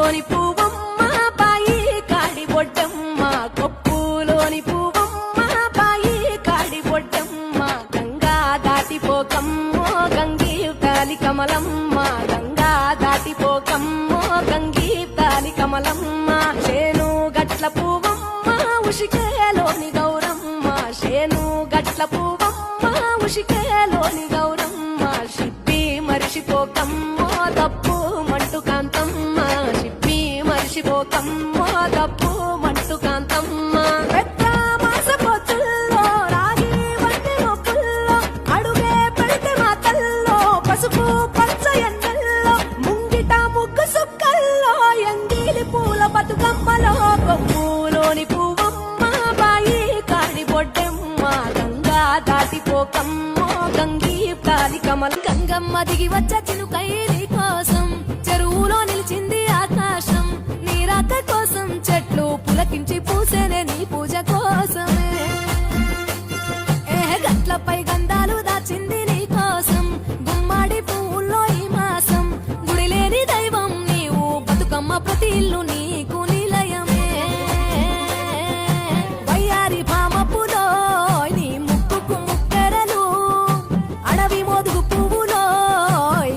కొప్పులోని పువ్వమ్మ బాయి కాడి బొడ్డమ్మ కొప్పులోని పువ్వమ్మ బాయి కాడి బొడ్డమ్మ గంగా దాటిపోకమ్మో గంగి తాలి కమలమ్మ గంగా దాటిపోకమ్మో గంగి తాలి కమలమ్మ శేను గట్ల పువ్వమ్మ ఉషికేలోని గౌరమ్మ శేను గట్ల పువ్వమ్మ ఉషికేలోని గౌరమ్మ షిప్పి మరిషిపోకమ్మో దప్పు మంటు కాంతమ్మ షిప్పి మరిషిపోకమ్మో దప్పు మంటు కాంతమ్మ పెద్ద మాసపోతుల్లో రాగి వంటి మొప్పుల్లో అడుగే పెడితే మాతల్లో పసుపు పచ్చ ఎన్నెల్లో ముంగిట ముగ్గు సుక్కల్లో ఎంగిలి పూల బతుకమ్మలో కొప్పులోని పువ్వమ్మ బాయి కాడి బొడ్డెమ్మ గంగా దాటిపోకమ్మో గంగి తాలి కమల గంగమ్మ దిగి వచ్చ చినుకైలి కోసం చెరువులో నిలిచింది ఆకాశం నీ రాక కోసం చెట్లు పులకించి పూసేనే నీ పూజ కోసమే గట్లపై గంధాలు దాచింది నీ కోసం గుమ్మాడి పువ్వుల్లో ఈ మాసం గుడి లేని దైవం నీవు బతుకమ్మ ప్రతి ఇల్లు నీకు నిలయమే వయ్యారి భామపులో నీ ముక్కుకు ముక్కెరలు అడవి మోదుగు పువ్వులో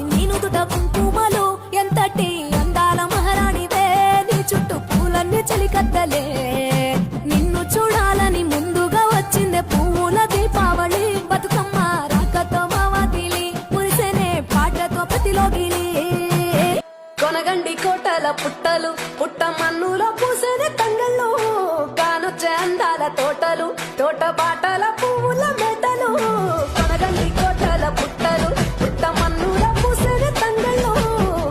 నీ నుదుట కుంకుమలు ఎంతటి అందాల మహారాణివే నీ చుట్టూ పూలన్నీ చలికత్తలే నిన్ను చూడాలని ముందుగా వచ్చిందే పువ్వుల దీపావళి బతుకమ్మ రాకతో మావాతిలి మురిసేనే పాటతో ప్రతిలోగిలి కొనగండి కోటల పుట్టలు పుట్ట మన్నులో పూసేనే తంగళ్ళు కానొచ్చే అందాల తోటలు తోట బాటల పువ్వుల మెటలు కొనగండి కోటల పుట్టలు పుట్ట మన్నులో పూసేనే తంగళ్ళు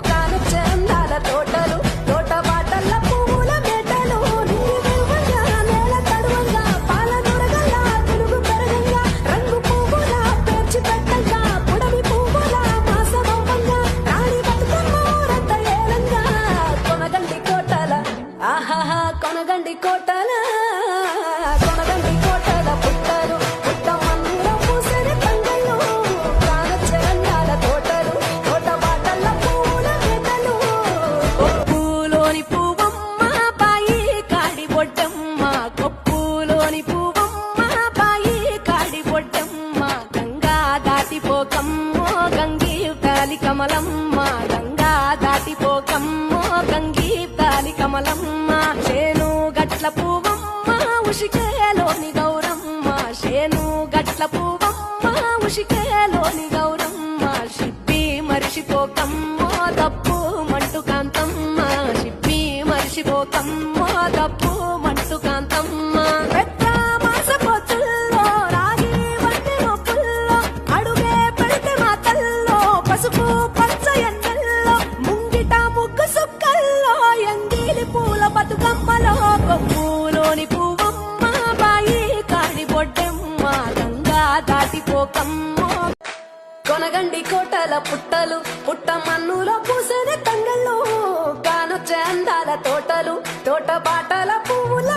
కానొచ్చే అందాల తోటలు తోట బాటల పువ్వుల మెటలు నీవంగా నేల తడువంగా పాల నొరగల్లా తెలుగు పెరగంగా రంగు పువ్వుల పేర్చి పెట్టంగా పుడవి పువ్వుల మాసవంగా రాణి బతుకమ్మ రంత ఏలంగా కొనగండి కోటల ఆహాహా కొనగండి కోటల కొనగండి కోటల పుట్టలు పుట్ట మన్నులో పూసేనే తంగళ్ళు కానొచ్చే అందాల తోటలు తోట బాటల పువ్వుల మెటలు కొప్పులోని పువ్వమ్మ బాయి కాడి బొడ్డమ్మ కొప్పులోని పువ్వమ్మ బాయి కాడి బొడ్డమ్మ గంగా దాటిపోకమ్మో గంగి తాలి కమలమ్మ గంగా దాటిపోకమ్మో గంగి తాలి కమలమ్మ శేను గట్ల పువ్వమ్మ ఉషికేలోని గౌరమ్మ శేను గట్ల పువ్వమ్మ ఉషికేలోని గౌరమ్మ షిప్పి మరిషిపోకమ్మో దప్పు మంటు కాంతమ్మ షిప్పి మరిషిపోకమ్మో దప్పు మంటు కాంతమ్మ పెద్ద మాసపోతుల్లో రాగి వంటి మొప్పుల్లో అడుగే పెడితే మాతల్లో పసుపు పచ్చ ఎన్నెల్లో ముంగిట ముగ్గు సుక్కల్లో ఎంగిలి పూల బతుకమ్మలో కొప్పులోని పువ్వమ్మ బాయి కాడి బొడ్డెమ్మ గంగా దాటిపోకమ్మో కొనగండి కోటల పుట్టలు పుట్ట మన్నులో పూసేనే తంగళ్ళు కానొచ్చే అందాల తోటలు తోట బాటల పువ్వుల